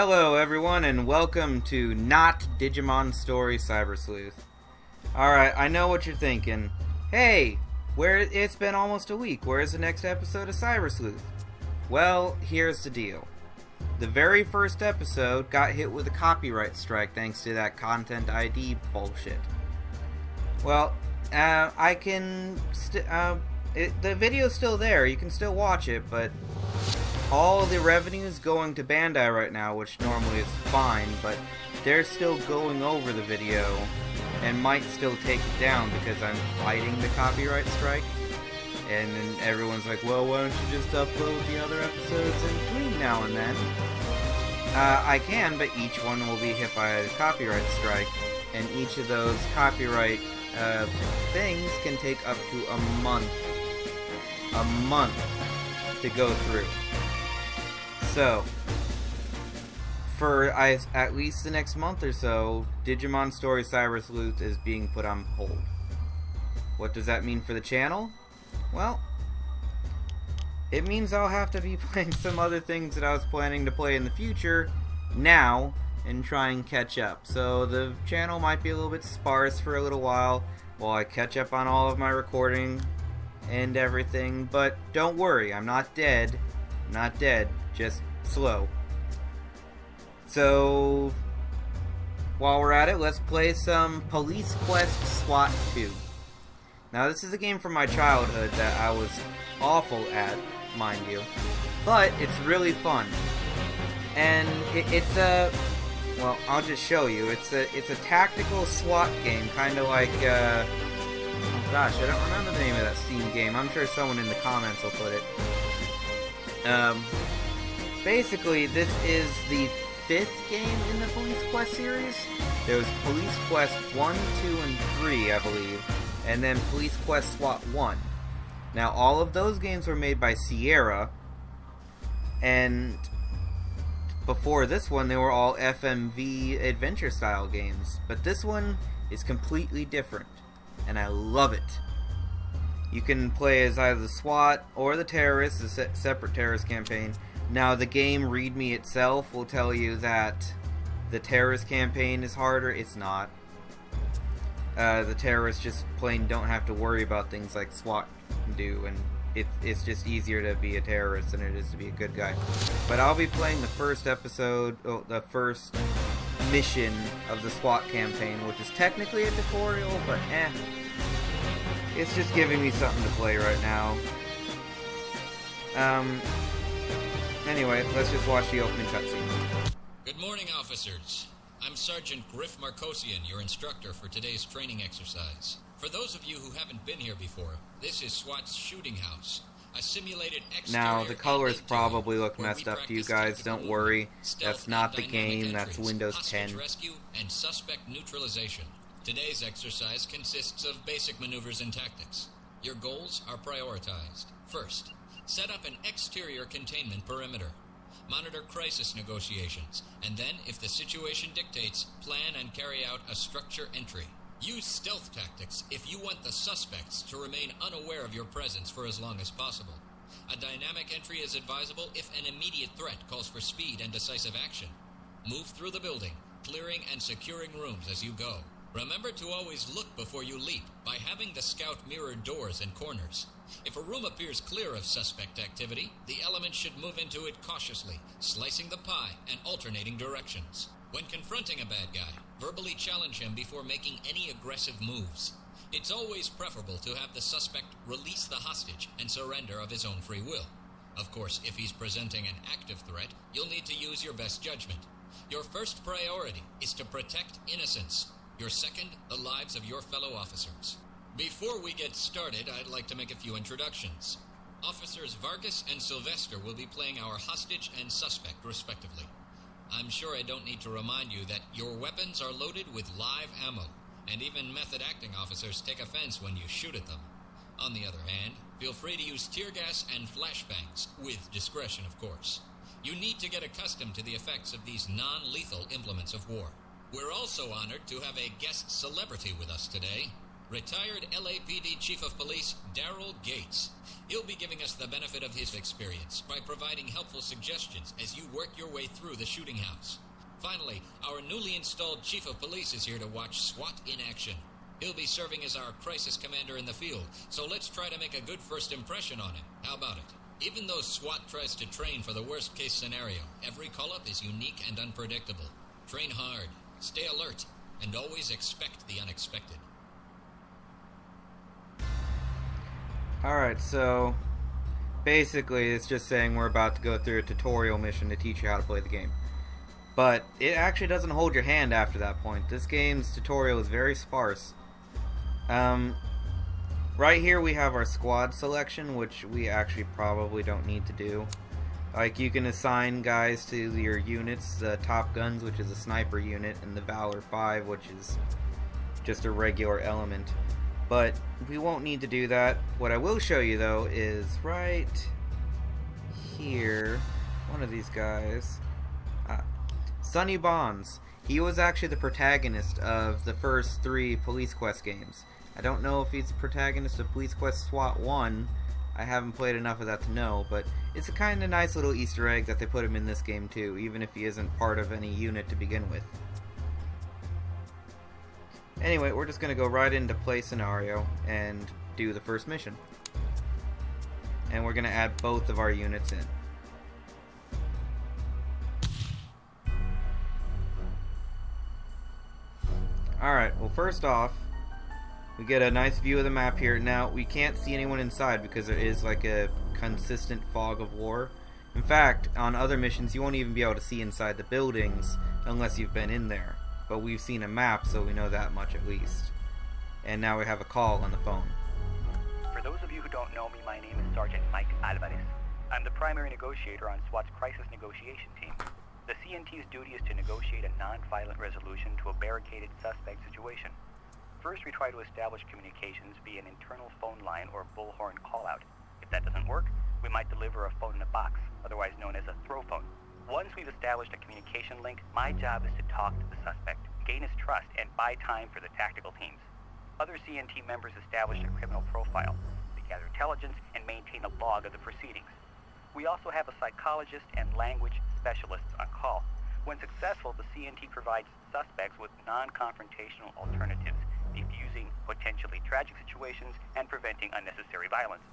Hello everyone and welcome to Not Digimon Story Cyber Sleuth. Alright, I know what you're thinking. Hey, it's been almost a week. Where's the next episode of Cyber Sleuth? Well, here's the deal. The very first episode got hit with a copyright strike thanks to that Content ID bullshit. Well, the video's still there. You can still watch it, but all the revenue is going to Bandai right now, which normally is fine, but they're still going over the video and might still take it down because I'm fighting the copyright strike. And then everyone's like, well, why don't you just upload the other episodes in between now and then? I can, but each one will be hit by a copyright strike, and each of those copyright things can take up to a month to go through. So, for at least the next month or so, Digimon Story Cyber Sleuth is being put on hold. What does that mean for the channel? Well, it means I'll have to be playing some other things that I was planning to play in the future now and try and catch up. So the channel might be a little bit sparse for a little while I catch up on all of my recording and everything, but don't worry, I'm not dead. I'm not dead, just slow. So, while we're at it, let's play some Police Quest SWAT 2. Now, this is a game from my childhood that I was awful at, mind you, but it's really fun. And it's a, well, I'll just show you. It's a tactical SWAT game, kind of like, oh gosh, I don't remember the name of that Steam game. I'm sure someone in the comments will put it. Basically, this is the 5th game in the Police Quest series. There was Police Quest 1, 2, and 3, I believe, and then Police Quest SWAT 1. Now, all of those games were made by Sierra, and before this one, they were all FMV adventure-style games. But this one is completely different, and I love it. You can play as either the SWAT or the terrorists, a separate terrorist campaign. Now, the game README itself will tell you that the terrorist campaign is harder. It's not. The terrorists just plain don't have to worry about things like SWAT do, and it's just easier to be a terrorist than it is to be a good guy. But I'll be playing the first the first mission of the SWAT campaign, which is technically a tutorial, but it's just giving me something to play right now. Anyway, let's just watch the opening cutscene. Good morning, officers. I'm Sergeant Griff Marcosian, your instructor for today's training exercise. For those of you who haven't been here before, this is SWAT's shooting house, a simulated exterior. Now, the colors probably look messed up to you guys. Don't worry. That's not the game. That's Windows 10. Rescue and suspect neutralization. Today's exercise consists of basic maneuvers and tactics. Your goals are prioritized. First, set up an exterior containment perimeter. Monitor crisis negotiations, and then, if the situation dictates, plan and carry out a structure entry. Use stealth tactics if you want the suspects to remain unaware of your presence for as long as possible. A dynamic entry is advisable if an immediate threat calls for speed and decisive action. Move through the building, clearing and securing rooms as you go. Remember to always look before you leap by having the scout mirror doors and corners. If a room appears clear of suspect activity, the element should move into it cautiously, slicing the pie and alternating directions. When confronting a bad guy, verbally challenge him before making any aggressive moves. It's always preferable to have the suspect release the hostage and surrender of his own free will. Of course, if he's presenting an active threat, you'll need to use your best judgment. Your first priority is to protect innocence. Your second, the lives of your fellow officers. Before we get started, I'd like to make a few introductions. Officers Vargas and Sylvester will be playing our hostage and suspect, respectively. I'm sure I don't need to remind you that your weapons are loaded with live ammo, and even method-acting officers take offense when you shoot at them. On the other hand, feel free to use tear gas and flashbangs, with discretion, of course. You need to get accustomed to the effects of these non-lethal implements of war. We're also honored to have a guest celebrity with us today, retired LAPD Chief of Police Daryl Gates. He'll be giving us the benefit of his experience by providing helpful suggestions as you work your way through the shooting house. Finally, our newly installed Chief of Police is here to watch SWAT in action. He'll be serving as our crisis commander in the field, so let's try to make a good first impression on him. How about it? Even though SWAT tries to train for the worst-case scenario, every call-up is unique and unpredictable. Train hard, stay alert, and always expect the unexpected. Alright, so basically it's just saying we're about to go through a tutorial mission to teach you how to play the game. But it actually doesn't hold your hand after that point. This game's tutorial is very sparse. Right here we have our squad selection, which we actually probably don't need to do. Like, you can assign guys to your units, the Top Guns, which is a sniper unit, and the Valor 5, which is just a regular element. But we won't need to do that. What I will show you, though, is right here, one of these guys, Sonny Bonds. He was actually the protagonist of the first 3 Police Quest games. I don't know if he's the protagonist of Police Quest SWAT 1. I haven't played enough of that to know, but it's a kind of nice little Easter egg that they put him in this game too, even if he isn't part of any unit to begin with. Anyway, we're just going to go right into play scenario and do the first mission. And we're going to add both of our units in. Alright, well, first off, we get a nice view of the map here. Now, we can't see anyone inside because there is like a consistent fog of war. In fact, on other missions, you won't even be able to see inside the buildings unless you've been in there. But we've seen a map, so we know that much at least. And now we have a call on the phone. For those of you who don't know me, my name is Sergeant Mike Alvarez. I'm the primary negotiator on SWAT's crisis negotiation team. The CNT's duty is to negotiate a non-violent resolution to a barricaded suspect situation. First, we try to establish communications via an internal phone line or bullhorn call-out. If that doesn't work, we might deliver a phone in a box, otherwise known as a throw phone. Once we've established a communication link, my job is to talk to the suspect, gain his trust, and buy time for the tactical teams. Other CNT members establish a criminal profile. They gather intelligence and maintain a log of the proceedings. We also have a psychologist and language specialists on call. When successful, the CNT provides suspects with non-confrontational alternatives, defusing potentially tragic situations and preventing unnecessary violence.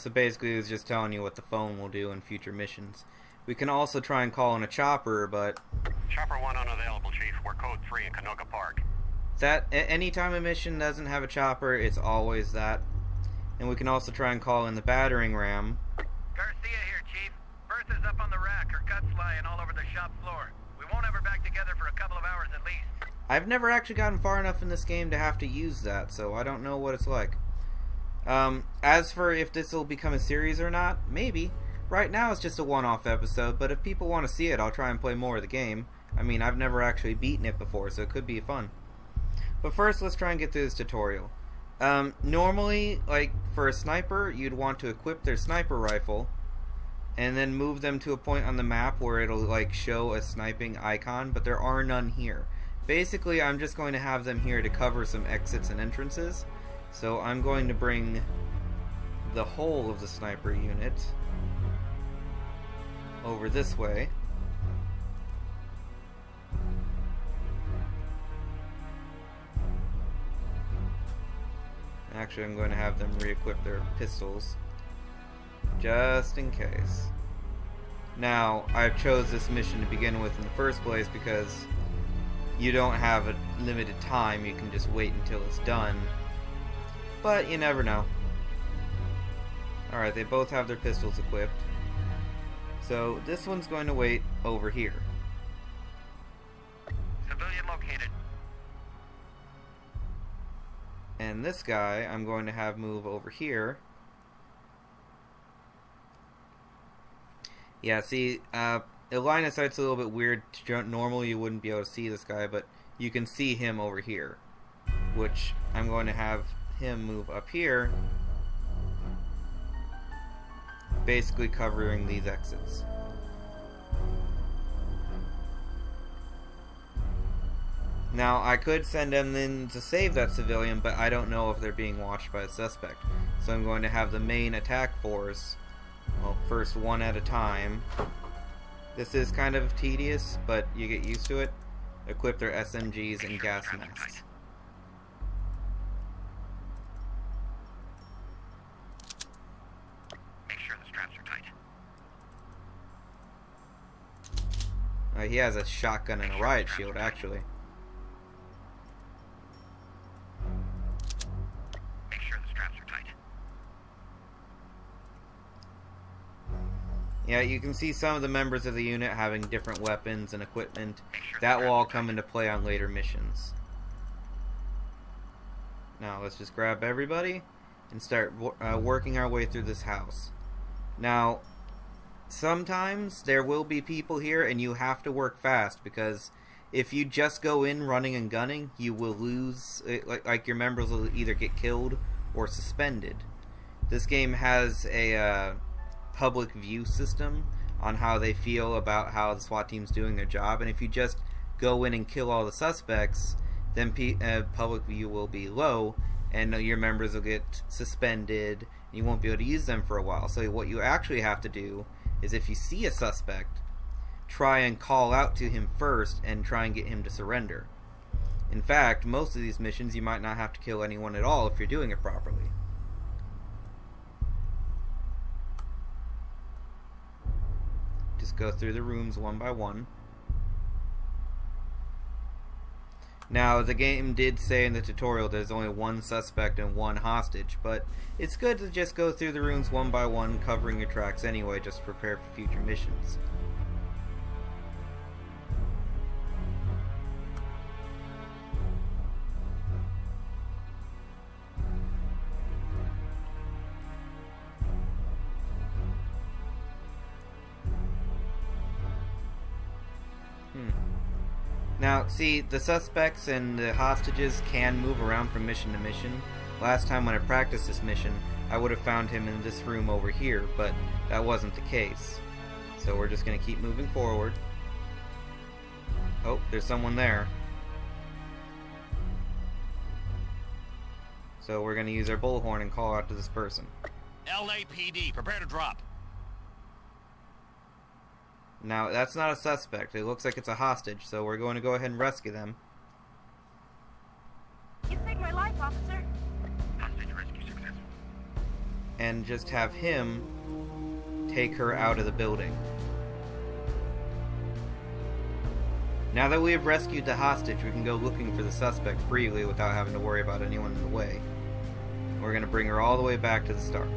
So basically it's just telling you what the phone will do in future missions. We can also try and call in a chopper, but... Chopper 1 unavailable, Chief. We're Code 3 in Canoga Park. That, anytime a mission doesn't have a chopper, it's always that. And we can also try and call in the battering ram. Garcia here, Chief. Bertha's up on the rack. Her guts lying all over the shop floor. We won't have her back together for a couple of hours at least. I've never actually gotten far enough in this game to have to use that, so I don't know what it's like. As for if this will become a series or not, maybe. Right now it's just a one-off episode, but if people want to see it, I'll try and play more of the game. I mean, I've never actually beaten it before, so it could be fun. But first, let's try and get through this tutorial. Normally, like, for a sniper, you'd want to equip their sniper rifle, and then move them to a point on the map where it'll, like, show a sniping icon, but there are none here. Basically, I'm just going to have them here to cover some exits and entrances. So I'm going to bring the whole of the sniper unit over this way. Actually, I'm going to have them re-equip their pistols, just in case. Now, I chose this mission to begin with in the first place because you don't have a limited time, you can just wait until it's done. But you never know. Alright, they both have their pistols equipped. So this one's going to wait over here. Civilian located. And this guy, I'm going to have move over here. Yeah, see, the line of sight's a little bit weird. Normally you wouldn't be able to see this guy, but you can see him over here. Which I'm going to have him move up here, basically covering these exits. Now, I could send them in to save that civilian, but I don't know if they're being watched by a suspect. So I'm going to have the main attack force, well, first one at a time. This is kind of tedious, but you get used to it. Equip their SMGs and gas masks. Make sure the straps are tight. He has a shotgun and a riot shield, actually. Make sure the straps are tight. Yeah, you can see some of the members of the unit having different weapons and equipment. That will all come into play on later missions. Now, let's just grab everybody and start working our way through this house. Now, sometimes there will be people here and you have to work fast, because if you just go in running and gunning, you will lose, like your members will either get killed or suspended. This game has a public view system on how they feel about how the SWAT team's doing their job, and if you just go in and kill all the suspects, then public view will be low and your members will get suspended and you won't be able to use them for a while. So what you actually have to do is, if you see a suspect, try and call out to him first and try and get him to surrender. In fact, most of these missions you might not have to kill anyone at all if you're doing it properly. Just go through the rooms one by one. Now, the game did say in the tutorial there's only one suspect and one hostage, but it's good to just go through the rooms one by one, covering your tracks anyway, just to prepare for future missions. Now, see, the suspects and the hostages can move around from mission to mission. Last time when I practiced this mission, I would have found him in this room over here, but that wasn't the case. So we're just going to keep moving forward. Oh, there's someone there. So we're going to use our bullhorn and call out to this person. LAPD, prepare to drop. Now, that's not a suspect. It looks like it's a hostage, so we're going to go ahead and rescue them. You saved my life, officer. Hostage rescue successful. And just have him take her out of the building. Now that we have rescued the hostage, we can go looking for the suspect freely without having to worry about anyone in the way. We're going to bring her all the way back to the start.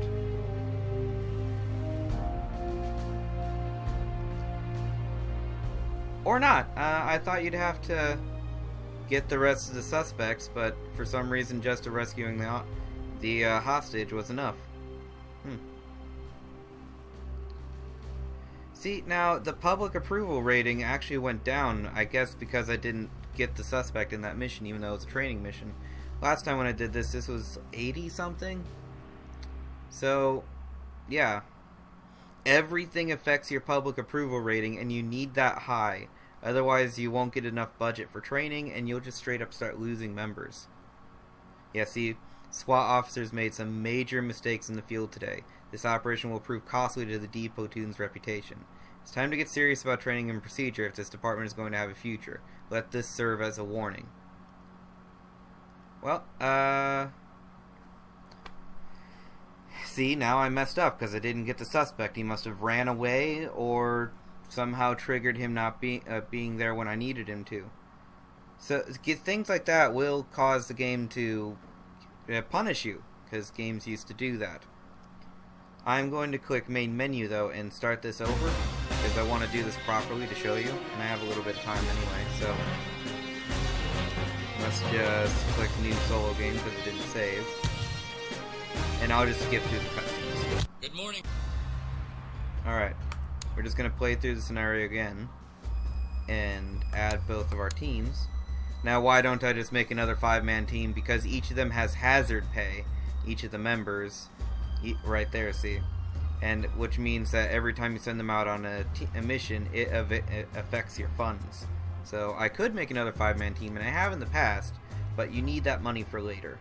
Or not. I thought you'd have to get the rest of the suspects, but for some reason just rescuing the hostage was enough. See, now the public approval rating actually went down, I guess because I didn't get the suspect in that mission, even though it was a training mission. Last time when I did this was 80 something. So, yeah. Everything affects your public approval rating, and you need that high. Otherwise, you won't get enough budget for training, and you'll just straight up start losing members. Yeah, see, SWAT officers made some major mistakes in the field today. This operation will prove costly to the D platoon's reputation. It's time to get serious about training and procedure if this department is going to have a future. Let this serve as a warning. Well, see, now I messed up because I didn't get the suspect. He must have ran away or somehow triggered him not being there when I needed him to. So things like that will cause the game to punish you, because games used to do that. I'm going to click main menu though and start this over, because I want to do this properly to show you, and I have a little bit of time anyway, so let's just click new solo game because it didn't save. And I'll just skip through the cutscenes. Good morning. Alright, we're just going to play through the scenario again and add both of our teams. Now, why don't I just make another 5-man team? Because each of them has hazard pay, each of the members, right there, see? And which means that every time you send them out on a mission, it affects your funds. So I could make another 5-man team, and I have in the past, but you need that money for later.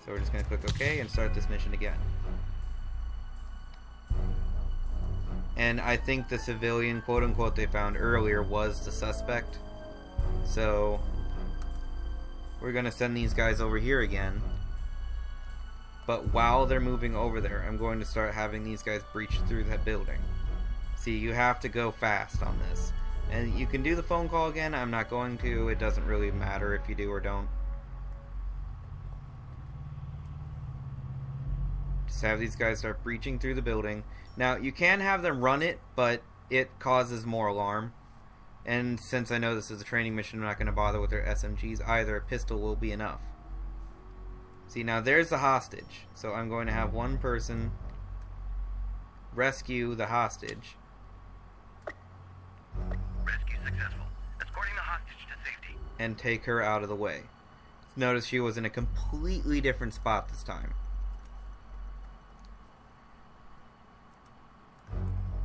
So we're just going to click OK and start this mission again. And I think the civilian, quote-unquote, they found earlier was the suspect. So we're going to send these guys over here again. But while they're moving over there, I'm going to start having these guys breach through that building. See, you have to go fast on this. And you can do the phone call again. I'm not going to. It doesn't really matter if you do or don't. Just have these guys start breaching through the building. Now, you can have them run it, but it causes more alarm. And since I know this is a training mission, I'm not going to bother with their SMGs either. A pistol will be enough. See, now there's the hostage. So I'm going to have one person rescue the hostage. Rescue successful. Escorting the hostage to safety. And take her out of the way. Notice she was in a completely different spot this time.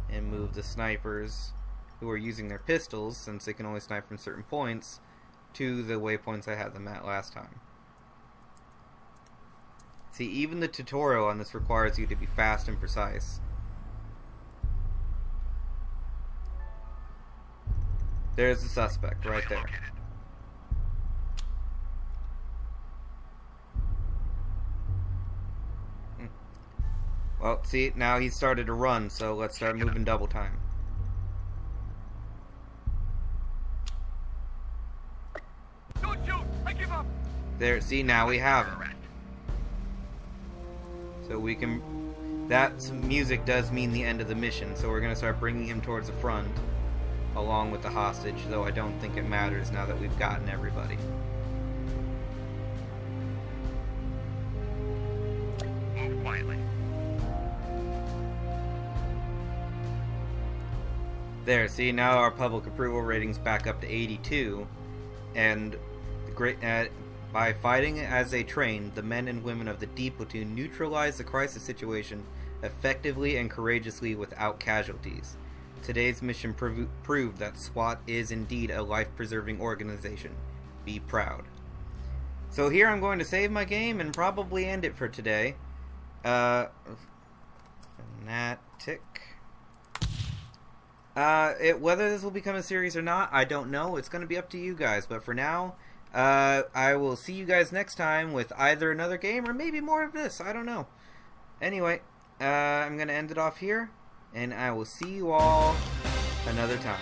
And move the snipers who are using their pistols, since they can only snipe from certain points, to the waypoints I had them at last time. See, even the tutorial on this requires you to be fast and precise. There's the suspect right there. Well, see, now he started to run, so let's start moving double time. Don't shoot! I give up! There, see, now we have him. So we can... That music does mean the end of the mission, so we're going to start bringing him towards the front, along with the hostage, though I don't think it matters now that we've gotten everybody. Move quietly. There, see, now our public approval rating's back up to 82, and the great by fighting as they trained, the men and women of the D platoon neutralized the crisis situation effectively and courageously without casualties. Today's mission proved that SWAT is indeed a life-preserving organization. Be proud. So here I'm going to save my game and probably end it for today. Fanatic. Whether this will become a series or not, I don't know. It's going to be up to you guys. But for now, I will see you guys next time with either another game or maybe more of this. I don't know. Anyway, I'm going to end it off here. And I will see you all another time.